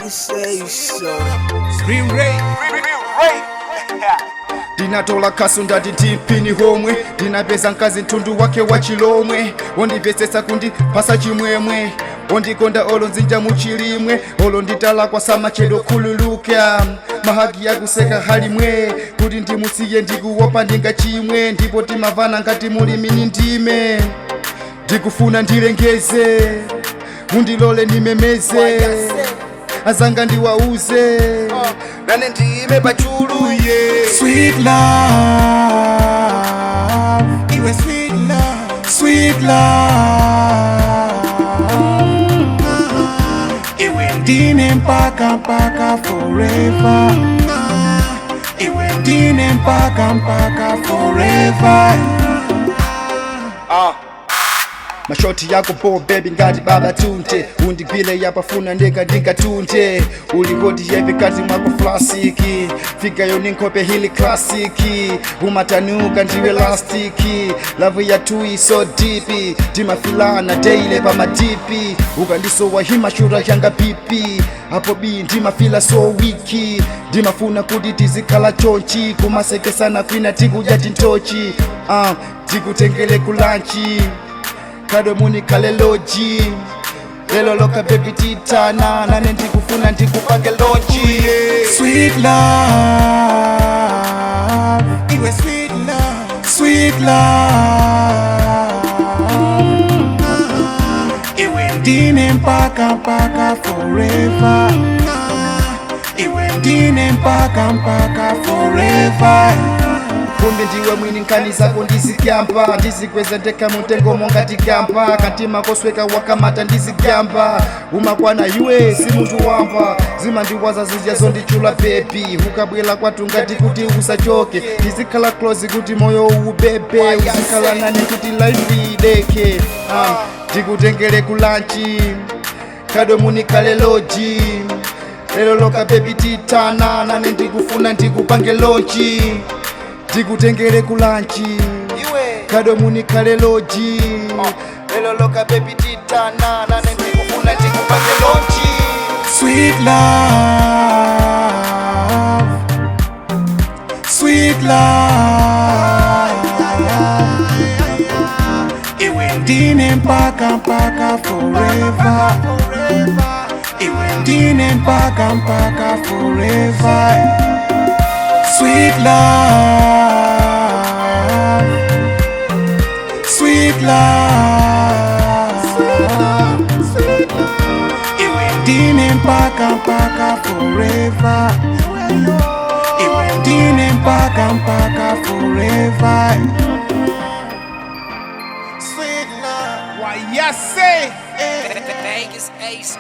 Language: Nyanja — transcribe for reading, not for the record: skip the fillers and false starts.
you say so. Green Ray. Ndinatola kasu ndati timpini homwe, ndinapeza mkazi mtundu wake wa chilomwe, wondipesesa kundipasa chimwemwe, wondikonda olo nzinja muchilimwe, olo nditala kwa sama chedo kululuka, mahagi yakuseka halimwe, kuti ndimusiye ndikuwopa ndinga chimwe, ndipo timavana ngati mulimini ndime, ndikufuna ndilengeze, mundilole nimemeze, azanga ndiwauze, nane ndime pachulu yeah. Sweet love, iwe sweet love, sweet love, iwe ndine mpaka forever, iwe ndine mpaka forever. Mashoti yako po baby ngati baba tunte, undigwile yapafuna ndika tunte, ulipoti heavy kati mwako flasiki, fika yo ninkope hili klasiki, umatanuka ndiwe elastiki, love ya tui so deep, timafilana daily pa madipi, ukandisowa hima shura yanga pipi, hapo bi ndimafila so wiki, ndimafuna kuti tizikhala chonchi, kumaseke sana kwina tikuja tintochi, tikutengele kulanchi, kado muni kale loji, lelo loka baby titana, nane ndikufuna ndikupange lonji Sweet love, iwe sweet love, sweet love, iwe ndine mpaka forever, iwe ndine mpaka forever. Kumbe ndiwe mwini nkani zako ndizikyamba, ndizikweza ndeka mutengo mongati kyamba, katima kosweka wakamata ndizikyamba, umakwana iwe si muntu wamba, zima ndiwaza zijazo ndichula baby, ukabwela kwatu ngati kuti usachoke, ndizikhala close kuti moyo ubebe, uzikhala nani kuti life ideke, ndikutengele kulanchi, kado muni kale loji, lelo loka baby titana, nane ndikufuna ndikupange lonchi, ndikutengele kulanchi, kado muni kale loji, lelo loka baby titana, nane ndikufuna ndikupange lonchi. Sweet love, sweet love, iwe ndine mpaka forever, iwe ndine mpaka forever. Sweet love, sweet love, iwe ndine mpaka forever, iwe ndine mpaka forever. Sweet love, why you say? Vegas Ace.